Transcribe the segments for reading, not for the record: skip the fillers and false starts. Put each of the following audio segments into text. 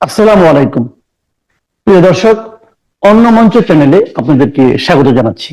আসসালামু আলাইকুম প্রিয় দর্শক, অন্য মঞ্চ চ্যানেলে আপনাদেরকে স্বাগত জানাচ্ছি।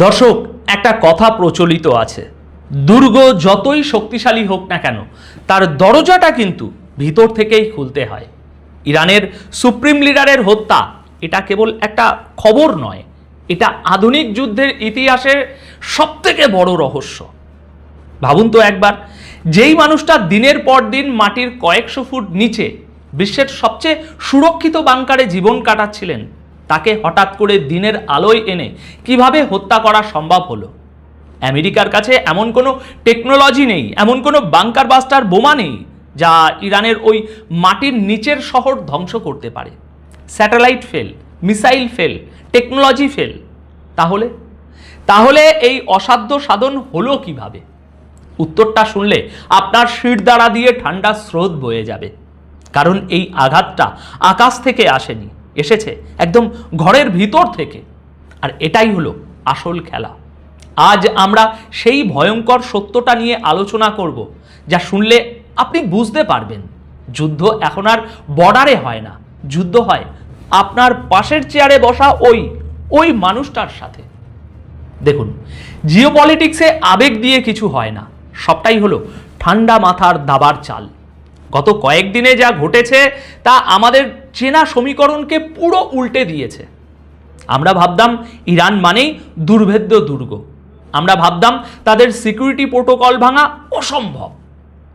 দর্শক, একটা কথা প্রচলিত আছে, দুর্গ যতই শক্তিশালী হোক না কেন তার দরজাটা কিন্তু ভিতর থেকেই খুলতে হয়। ইরানের সুপ্রিম লিডারের হত্যা এটা কেবল একটা খবর নয়, এটা আধুনিক যুদ্ধের ইতিহাসের সবথেকে বড় রহস্য। ভাবুন তো একবার, যেই মানুষটা দিনের পর দিন মাটির কয়েকশো ফুট নিচে বিশ্বের সবচেয়ে সুরক্ষিত বাংকারে জীবন কাটাচ্ছিলেন, তাকে হঠাৎ করে দিনের আলোয় এনে কিভাবে হত্যা করা সম্ভব হলো? আমেরিকার কাছে এমন কোনো টেকনোলজি নেই, এমন কোনো বাংকার বাস্টার বোমা নেই যা ইরানের ওই মাটির নিচের শহর ধ্বংস করতে পারে। Satellite fail, missile fail, technology fail. তাহলে তাহলে এই অসাধ্য সাধন হলো কিভাবে? উত্তরটা শুনলে আপনার শিরদাঁড়া দিয়ে ঠান্ডা স্রোত বয়ে যাবে। কারণ এই আঘাতটা আকাশ থেকে আসেনি, এসেছে একদম ঘরের ভিতর থেকে। আর এটাই হলো আসল খেলা। আজ আমরা সেই ভয়ঙ্কর সত্যটা নিয়ে আলোচনা করব, যা শুনলে আপনি বুঝতে পারবেন যুদ্ধ এখন আর বর্ডারে হয় না, যুদ্ধ হয় আপনার পাশের চেয়ারে বসা ওই মানুষটার সাথে। দেখুন, জিওপলিটিক্সে আবেগ দিয়ে কিছু হয় না, সবটাই হলো ঠান্ডা মাথার দাবার চাল। গত কয়েকদিনে যা ঘটেছে তা আমাদের চেনা সমীকরণকে পুরো উল্টে দিয়েছে। আমরা ভাবতাম ইরান মানেই দুর্ভেদ্য দুর্গ, আমরা ভাবতাম তাদের সিকিউরিটি প্রোটোকল ভাঙা অসম্ভব।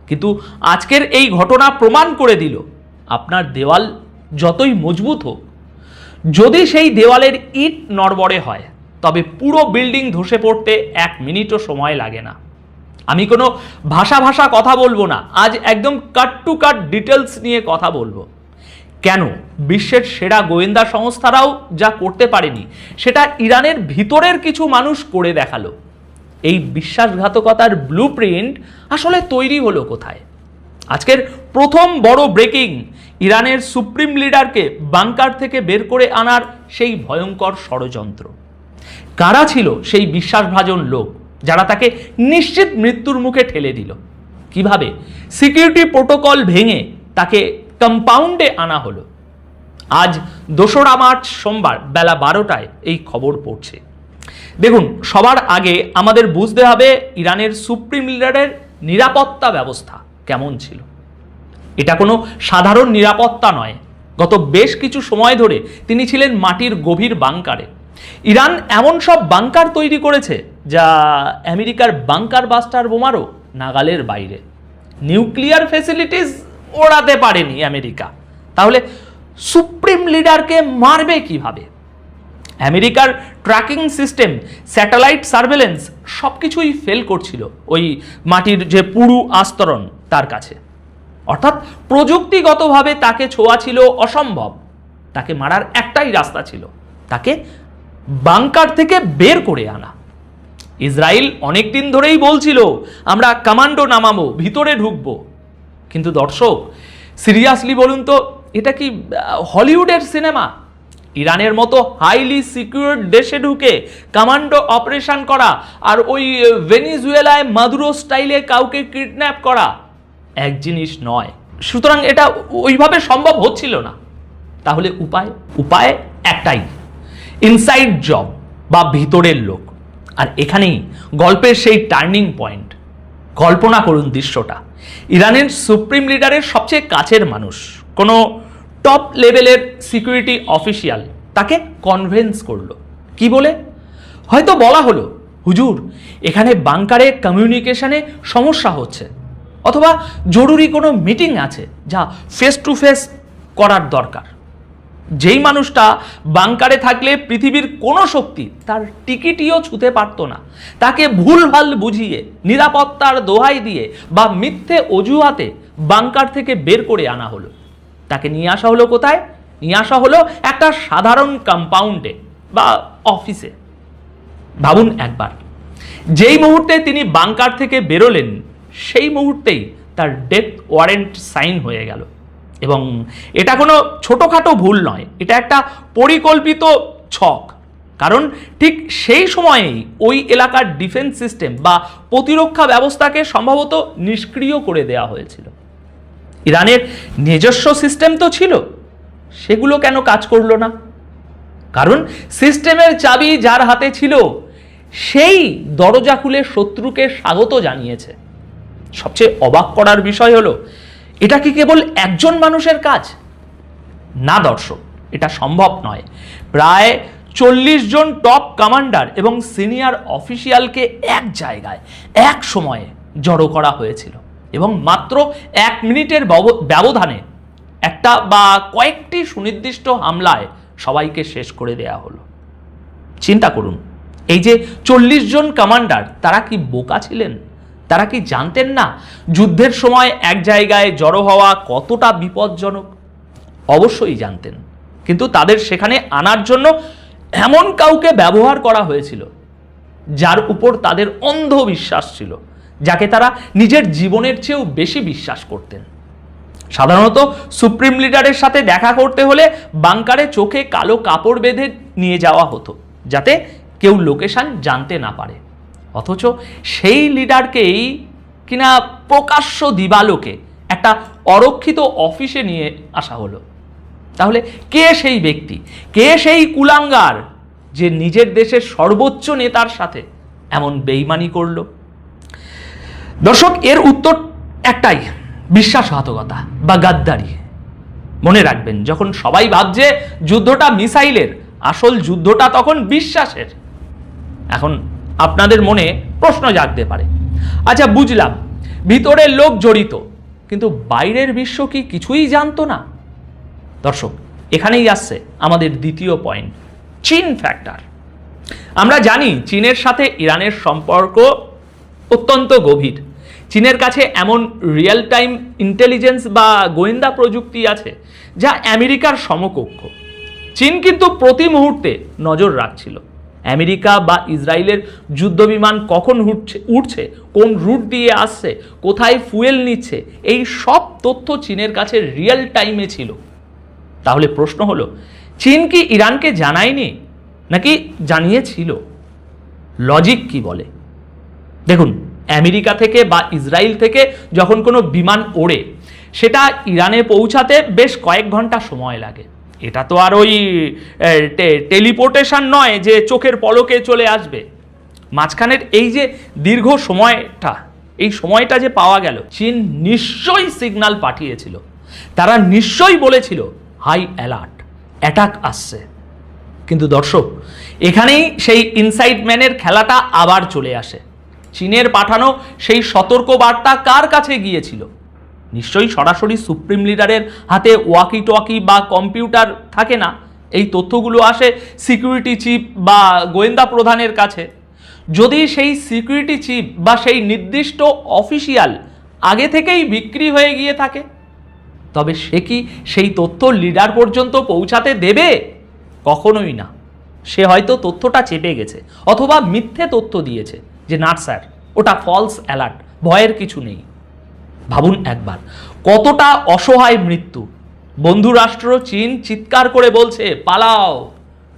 কিন্তু আজকের এই ঘটনা প্রমাণ করে দিল, আপনার দেওয়াল যতই মজবুত হোক, যদি সেই দেওয়ালের ইট নড়বড়ে হয় তবে পুরো বিল্ডিং ধসে পড়তে 1 মিনিটও সময় লাগে না। আমি কোনো ভাষা কথা বলবো না, আজ একদম কাট টু কাট ডিটেলস নিয়ে কথা বলবো। কেন বিশ্বের সেরা গোয়েন্দা সংস্থারাও যা করতে পারেনি, সেটা ইরানের ভিতরের কিছু মানুষ করে দেখালো। এই বিশ্বাসঘাতকতার ব্লুপ্রিন্ট আসলে তৈরি হলো কোথায়? আজকের প্রথম বড় ব্রেকিং, ইরানের সুপ্রিম লিডারকে বাংকার থেকে বের করে আনার সেই ভয়ঙ্কর ষড়যন্ত্র। কারা ছিল সেই বিশ্বাসভাজন লোক যারা তাকে নিশ্চিত মৃত্যুর মুখে ঠেলে দিল? কিভাবে সিকিউরিটি প্রোটোকল ভেঙে তাকে কম্পাউন্ডে আনা হলো? আজ 2রা মার্চ সোমবার বেলা 12টায় এই খবর পড়ছে। দেখুন, সবার আগে আমাদের বুঝতে হবে ইরানের সুপ্রিম লিডারের নিরাপত্তা ব্যবস্থা কেমন ছিল। এটা কোনো সাধারণ নিরাপত্তা নয়। গত বেশ কিছু সময় ধরে তিনি ছিলেন মাটির গভীর বাংকারে। ইরান এমন সব বাংকার তৈরি করেছে যা আমেরিকার বাংকার বাস্টার বোমারও নাগালের বাইরে। নিউক্লিয়ার ফ্যাসিলিটিস ওড়াতে পারেনি আমেরিকা, তাহলে সুপ্রিম লিডারকে মারবে কিভাবে? আমেরিকার ট্র্যাকিং সিস্টেম, স্যাটেলাইট সার্ভেলেন্স সব কিছুই ফেল করছিল ওই মাটির যে পুরু আস্তরণ তার কাছে। অর্থাৎ প্রযুক্তিগতভাবে তাকে ছোঁয়া ছিল অসম্ভব। তাকে মারার একটাই রাস্তা ছিল, তাকে বাংকার থেকে বের করে আনা। ইসরায়েল অনেক দিন ধরেই বলছিল আমরা কমান্ডো নামাবো, ভিতরে ঢুকবো। কিন্তু দর্শক, সিরিয়াসলি বলুন তো, এটা কি হলিউডের সিনেমা? ইরানের মতো হাইলি সিকিউরড দেশে ঢুকে কমান্ডো অপারেশন করা আর ওই ভেনিজুয়েলায় মাদুরো স্টাইলে কাউকে কিডন্যাপ করা এক জিনিস নয়। সুতরাং এটা ওইভাবে সম্ভব হচ্ছিল না। তাহলে উপায় একটাই, ইনসাইড জব বা ভিতরের লোক। আর এখানেই গল্পের সেই টার্নিং পয়েন্ট। কল্পনা করুন দৃশ্যটা, ইরানের সুপ্রিম লিডারের সবচেয়ে কাছের মানুষ, কোনো টপ লেভেলের সিকিউরিটি অফিসিয়াল তাকে কনভিন্স করলো। কি বলে? হয়তো বলা হলো, হুজুর এখানে বাংকারে কমিউনিকেশনে সমস্যা হচ্ছে, অথবা জরুরি কোনো মিটিং আছে যা ফেস টু ফেস করার দরকার। যেই মানুষটা বাংকারে থাকলে পৃথিবীর কোনো শক্তি তার টিকিটিও ছুঁতে পারত না, তাকে ভুলভাল বুঝিয়ে, নিরাপত্তার দোহাই দিয়ে বা মিথ্যে অজুহাতে বাংকার থেকে বের করে আনা হলো। তাকে নিয়ে আসা হলো কোথায়? নিয়ে আসা হলো একটা সাধারণ কম্পাউন্ডে বা অফিসে। ভাবুন একবার, যেই মুহূর্তে তিনি বাংকার থেকে বেরোলেন সেই মুহূর্তেই তার ডেথ ওয়ারেন্ট সাইন হয়ে গেল। এবং এটা কোনো ছোটোখাটো ভুল নয়, এটা একটা পরিকল্পিত ছক। কারণ ঠিক সেই সময়েই ওই এলাকার ডিফেন্স সিস্টেম বা প্রতিরক্ষা ব্যবস্থাকে সম্ভবত নিষ্ক্রিয় করে দেওয়া হয়েছিল। ইরানের নিজস্ব সিস্টেম তো ছিল, সেগুলো কেন কাজ করলো না? কারণ সিস্টেমের চাবি যার হাতে ছিল সেই দরজা খুলে শত্রুকে স্বাগত জানিয়েছে। সবচেয়ে অবাক করার বিষয় হলো, এটা কি কেবল একজন মানুষের কাজ? না দর্শক, এটা সম্ভব নয়। প্রায় 40 জন টপ কমান্ডার এবং সিনিয়র অফিসিয়ালকে এক জায়গায় এক সময়ে জড়ো করা হয়েছিল এবং মাত্র 1 মিনিটের ব্যবধানে একটা বা কয়েকটি সুনির্দিষ্ট হামলায় সবাইকে শেষ করে দেয়া হলো। চিন্তা করুন, এই যে 40 জন কমান্ডার, তারা কি বোকা ছিলেন? তারা কি জানতেন না যুদ্ধের সময় এক জায়গায় জড়ো হওয়া কতটা বিপজ্জনক? অবশ্যই জানতেন, কিন্তু তাদের সেখানে আনার জন্য এমন কাউকে ব্যবহার করা হয়েছিল যার উপর তাদের অন্ধ বিশ্বাস ছিল, যাকে তারা নিজের জীবনের চেয়েও বেশি বিশ্বাস করতেন। সাধারণত সুপ্রিম লিডারের সাথে দেখা করতে হলে বাংকারে চোখে কালো কাপড় বেঁধে নিয়ে যাওয়া হতো, যাতে কেউ লোকেশন জানতে না পারে। অথচ সেই লিডারকেই কিনা প্রকাশ্য দিবালোকে একটা অরক্ষিত অফিসে নিয়ে আসা হলো। তাহলে কে সেই ব্যক্তি, কে সেই কুলাঙ্গার যে নিজের দেশের সর্বোচ্চ নেতার সাথে এমন বেইমানি করল? দর্শক, এর উত্তর একটাই, বিশ্বাসঘাতকতা বা গাদ্দারি। মনে রাখবেন, যখন সবাই ভাবছে যুদ্ধটা মিসাইলের, আসল যুদ্ধটা তখন বিশ্বাসের। এখন আপনাদের মনে প্রশ্ন জাগতে পারে, আচ্ছা বুঝলাম ভিতরের লোক জড়িত, কিন্তু বাইরের বিশ্ব কি কিছুই জানতো না? দর্শক, এখানেই আসছে আমাদের দ্বিতীয় পয়েন্ট, চীন ফ্যাক্টর। আমরা জানি চীনের সাথে ইরানের সম্পর্ক অত্যন্ত গভীর। চীনের কাছে এমন রিয়েল টাইম ইন্টেলিজেন্স বা গোয়েন্দা প্রযুক্তি আছে যা আমেরিকার সমকক্ষ। চীন কিন্তু প্রতি মুহূর্তে নজর রাখছিল আমেরিকা বা ইসরায়েলের যুদ্ধবিমান কখন উঠছে, কোন রুট দিয়ে আসছে, কোথায় ফুয়েল নিচ্ছে, এই সব তথ্য চীনের কাছে রিয়েল টাইমে ছিল। তাহলে প্রশ্ন হলো, চীন কি ইরানকে জানায়নি নাকি জানিয়েছিল? লজিক কি বলে? দেখুন, আমেরিকা থেকে বা ইসরায়েল থেকে যখন কোনো বিমান ওড়ে, সেটা ইরানে পৌঁছাতে বেশ কয়েক ঘন্টা সময় লাগে। এটা তো আর ওই টেলিপোর্টেশন নয় যে চোখের পলকে চলে আসবে। মাঝখানের এই যে দীর্ঘ সময়টা, এই সময়টা যে পাওয়া গেল, চীন নিশ্চয়ই সিগন্যাল পাঠিয়েছিল। তারা নিশ্চয়ই বলেছিল হাই অ্যালার্ট, অ্যাটাক আসছে। কিন্তু দর্শক, এখানেই সেই ইনসাইড ম্যানের খেলাটা আবার চলে আসে। চীনের পাঠানো সেই সতর্ক বার্তা কার কাছে গিয়েছিল? নিশ্চয়ই সরাসরি সুপ্রিম লিডারের হাতে ওয়াকি টোয়াকি বা কম্পিউটার থাকে না। এই তথ্যগুলো আসে সিকিউরিটি চিফ বা গোয়েন্দা প্রধানের কাছে। যদি সেই সিকিউরিটি চিফ বা সেই নির্দিষ্ট অফিসিয়াল আগে থেকেই বিক্রি হয়ে গিয়ে থাকে, তবে সে কি সেই তথ্য লিডার পর্যন্ত পৌঁছাতে দেবে? কখনোই না। সে হয়তো তথ্যটা চেপে গেছে অথবা মিথ্যে তথ্য দিয়েছে যে না স্যার, ওটা ফলস অ্যালার্ট, ভয়ের কিছু নেই। ভাবুন একবার, কতটা অসহায় মৃত্যু। বন্ধু রাষ্ট্র চীন চিৎকার করে বলছে পালাও,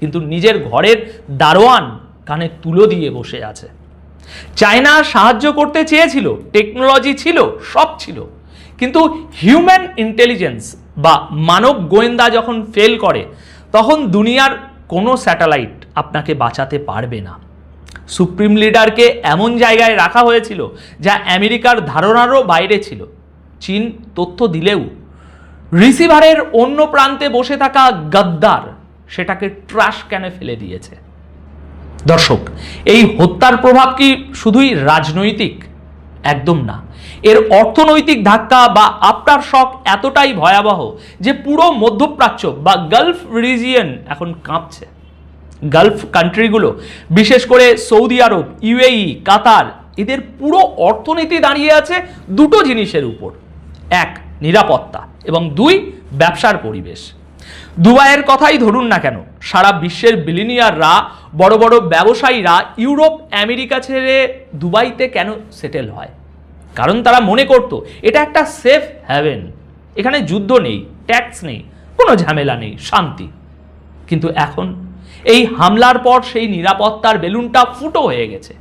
কিন্তু নিজের ঘরের দারোয়ান কানে তুলো দিয়ে বসে আছে। চায়না সাহায্য করতে চেয়েছিল, টেকনোলজি ছিল, সব ছিল, কিন্তু হিউম্যান ইন্টেলিজেন্স বা মানব গোয়েন্দা যখন ফেল করে, তখন দুনিয়ার কোনো স্যাটেলাইট আপনাকে বাঁচাতে পারবে না। সুপ্রিম লিডারকে এমন জায়গায় রাখা হয়েছিল যা আমেরিকার ধারণারও বাইরে ছিল। চীন তথ্য দিলেও রিসিভারের অন্য প্রান্তে বসে থাকা গাদ্দার সেটাকে ট্রাশ ক্যানে ফেলে দিয়েছে। দর্শক, এই হত্যার প্রভাব কি শুধুই রাজনৈতিক? একদম না। এর অর্থনৈতিক ধাক্কা বা আফটার শক এতটাই ভয়াবহ যে পুরো মধ্যপ্রাচ্য বা গালফ রিজিয়ন এখন কাঁপছে। গালফ কান্ট্রিগুলো, বিশেষ করে সৌদি আরব, ইউএই, কাতার, এদের পুরো অর্থনীতি দাঁড়িয়ে আছে দুটো জিনিসের উপর, এক নিরাপত্তা এবং দুই ব্যবসার পরিবেশ। দুবাইয়ের কথাই ধরুন না কেন, সারা বিশ্বের বিলিনিয়াররা, বড় বড় ব্যবসায়ীরা ইউরোপ আমেরিকা ছেড়ে দুবাইতে কেন সেটেল হয়? কারণ তারা মনে করত এটা একটা সেফ হ্যাভেন, এখানে যুদ্ধ নেই, ট্যাক্স নেই, কোনো ঝামেলা নেই, শান্তি। কিন্তু এখন এই হামলার পর সেই নিরাপত্তার বেলুনটা ফুটো হয়ে গেছে।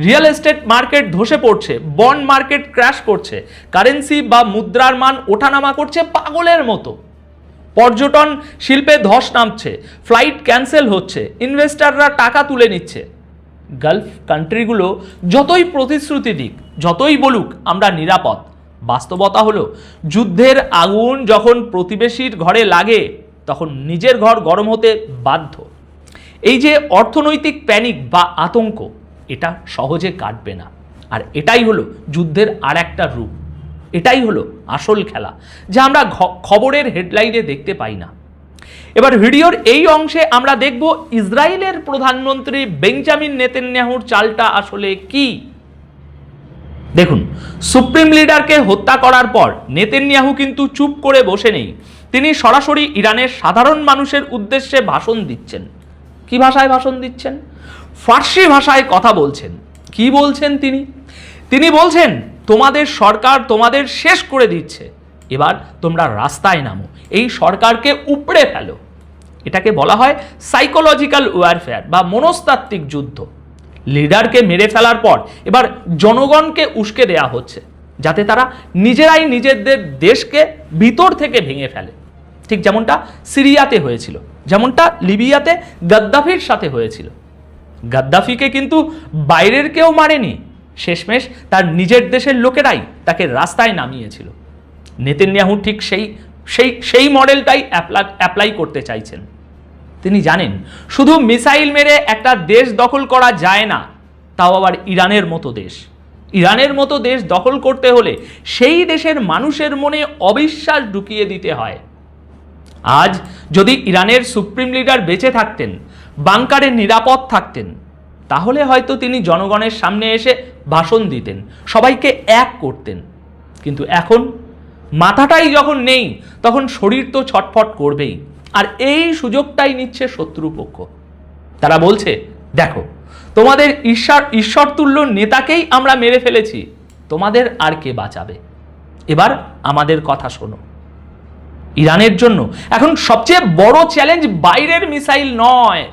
রিয়েল এস্টেট মার্কেট ধসে পড়ছে, বন্ড মার্কেট ক্র্যাশ করছে, কারেন্সি বা মুদ্রার মান ওঠানামা করছে পাগলের মতো। পর্যটন শিল্পে ধস নামছে, ফ্লাইট ক্যান্সেল হচ্ছে, ইনভেস্টররা টাকা তুলে নিচ্ছে। গালফ কান্ট্রিগুলো যতই প্রতিশ্রুতি দিক, যতই বলুক আমরা নিরাপদ, বাস্তবতা হলো যুদ্ধের আগুন যখন প্রতিবেশীর ঘরে লাগে তখন নিজের ঘর গরম হতে বাধ্য। এই যে অর্থনৈতিক প্যানিক বা আতঙ্ক, এটা সহজে কাটবে না। আর এটাই হলো যুদ্ধের আর একটা রূপ, এটাই হলো আসল খেলা, যা আমরা খবরের হেডলাইনে দেখতে পাই না। এবার ভিডিওর এই অংশে আমরা দেখব ইসরায়েলের প্রধানমন্ত্রী বেঞ্জামিন নেতানিয়াহুর চালটা আসলে কি। দেখুন, সুপ্রিম লিডারকে হত্যা করার পর নেতানিয়াহু কিন্তু চুপ করে বসে নেই। তিনি সরাসরি ইরানের সাধারণ মানুষের উদ্দেশ্যে ভাষণ দিচ্ছেন। কি ভাষায় ভাষণ দিচ্ছেন? ফার্সি ভাষায় কথা বলছেন। কি বলছেন তিনি? তিনি বলছেন, তোমাদের সরকার তোমাদের শেষ করে দিচ্ছে, এবার তোমরা রাস্তায় নামো, এই সরকারকে উপড়ে ফেলো। এটাকে বলা হয় সাইকোলজিক্যাল ওয়ারফেয়ার বা মনস্তাত্ত্বিক যুদ্ধ। লিডারকে মেরে ফেলার পর এবার জনগণকে উস্কে দেয়া হচ্ছে, যাতে তারা নিজেরাই নিজেদের দেশকে ভিতর থেকে ভেঙে ফেলে। ঠিক যেমনটা সিরিয়াতে হয়েছিল, যেমনটা লিবিয়াতে গাদ্দাফির সাথে হয়েছিল। গাদ্দাফিকে কিন্তু বাইরের কেউ মারেনি, শেষমেশ তার নিজের দেশের লোকেরাই তাকে রাস্তায় নামিয়েছিল। নেতানিয়াহু ঠিক সেই মডেলটাই অ্যাপ্লাই করতে চাইছেন। তিনি জানেন শুধু মিসাইল মেরে একটা দেশ দখল করা যায় না, তাও আবার ইরানের মতো দেশ। ইরানের মতো দেশ দখল করতে হলে সেই দেশের মানুষের মনে অবিশ্বাস ঢুকিয়ে দিতে হয়। আজ যদি ইরানের সুপ্রিম লিডার বেঁচে থাকতেন, বাংকারে নিরাপদ থাকতেন, তাহলে হয়তো তিনি জনগণের সামনে এসে ভাষণ দিতেন, সবাইকে এক করতেন। কিন্তু এখন মাথাটাই যখন নেই, তখন শরীর তো ছটফট করবেই। আর এই সুযোগটাই নিচ্ছে শত্রুপক্ষ। তারা বলছে, দেখো, তোমাদের ঈশ্বরতুল্য নেতাকেই আমরা মেরে ফেলেছি, তোমাদের আর কে বাঁচাবে? এবার আমাদের কথা শোনো। ইরানের জন্য এখন সবচেয়ে বড় চ্যালেঞ্জ বাইরের মিসাইল নয়,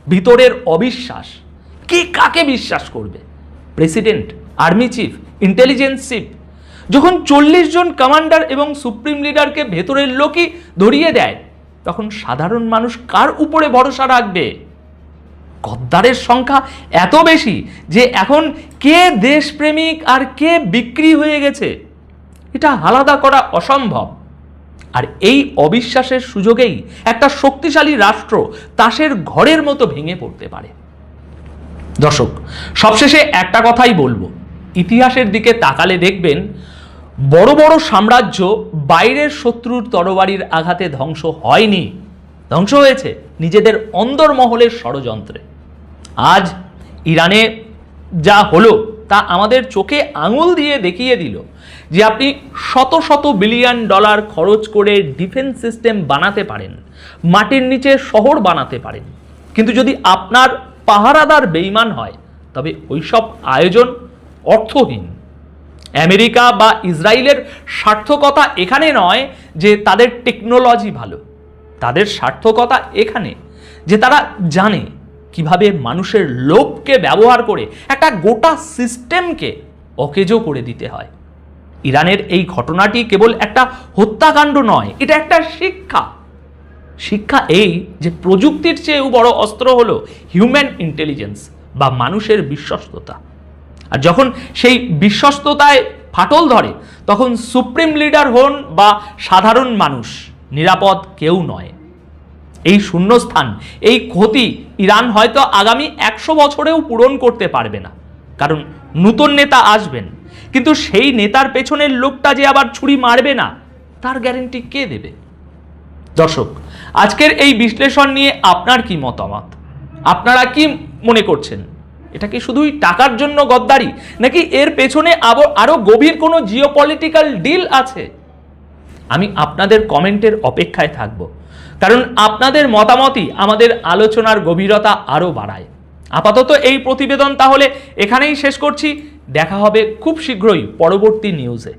ভিতরের অবিশ্বাস। কে কাকে বিশ্বাস করবে? President, army chief, intelligence chief যখন 40 জন কমান্ডার এবং সুপ্রিম লিডারকে ভেতরের লোকই ধরিয়ে দেয়, তখন সাধারণ মানুষ কার উপরে ভরসা রাখবে? গদ্দারের সংখ্যা এত বেশি যে এখন কে দেশপ্রেমিক আর কে বিক্রি হয়ে গেছে এটা আলাদা করা অসম্ভব। আর এই অবিশ্বাসের সুযোগেই একটা শক্তিশালী রাষ্ট্র তাসের ঘরের মতো ভেঙে পড়তে পারে। দর্শক, সবশেষে একটা কথাই বলবো, ইতিহাসের দিকে তাকালে দেখবেন বড় বড় সাম্রাজ্য বাইরের শত্রুর তরবারির আঘাতে ধ্বংস হয়নি, ধ্বংস হয়েছে নিজেদের অন্দরমহলের ষড়যন্ত্রে। আজ ইরানে যা হলো তা আমাদের চোখে আঙুল দিয়ে দেখিয়ে দিল যে আপনি শত শত বিলিয়ন ডলার খরচ করে ডিফেন্স সিস্টেম বানাতে পারেন, মাটির নিচে শহর বানাতে পারেন, কিন্তু যদি আপনার পাহারাদার বেঈমান হয় তবে ওইসব আয়োজন অর্থহীন। আমেরিকা বা ইসরায়েলের সার্থকতা এখানে নয় যে তাদের টেকনোলজি ভালো, তাদের সার্থকতা এখানে যে তারা জানে কিভাবে মানুষের লোভকে ব্যবহার করে একটা গোটা সিস্টেমকে অকেজো করে দিতে হয়। ইরানের এই ঘটনাটি কেবল একটা হত্যাকাণ্ড নয়, এটা একটা শিক্ষা। শিক্ষা এই যে প্রযুক্তির চেয়েও বড় অস্ত্র হলো হিউম্যান ইন্টেলিজেন্স বা মানুষের বিশ্বস্ততা। আর যখন সেই বিশ্বস্ততায় ফাটল ধরে, তখন সুপ্রিম লিডার হন বা সাধারণ মানুষ, নিরাপদ কেউ নয়। এই শূন্যস্থান, এই ক্ষতি ইরান হয়তো আগামী 100 বছরেও পূরণ করতে পারবে না, কারণ নতুন নেতা আসবেন, কিন্তু সেই নেতার পেছনের লোকটা যে আবার ছুরি মারবে না, তার গ্যারেন্টি কে দেবে? দর্শক, আজকের এই বিশ্লেষণ নিয়ে আপনার কি মতামত? আপনারা কি মনে করছেন? এটা কি শুধুই টাকার জন্য গদ্দারি, নাকি এর পেছনে আরো গভীর কোনো জিওপলিটিক্যাল ডিল আছে? আমি আপনাদের কমেন্টের অপেক্ষায় থাকব, কারণ আপনাদের মতামতই আমাদের আলোচনার গভীরতা আরো বাড়ায়। আপাতত এই প্রতিবেদন তাহলে এখানেই শেষ করছি। দেখা হবে খুব শীঘ্রই পরবর্তী নিউজে।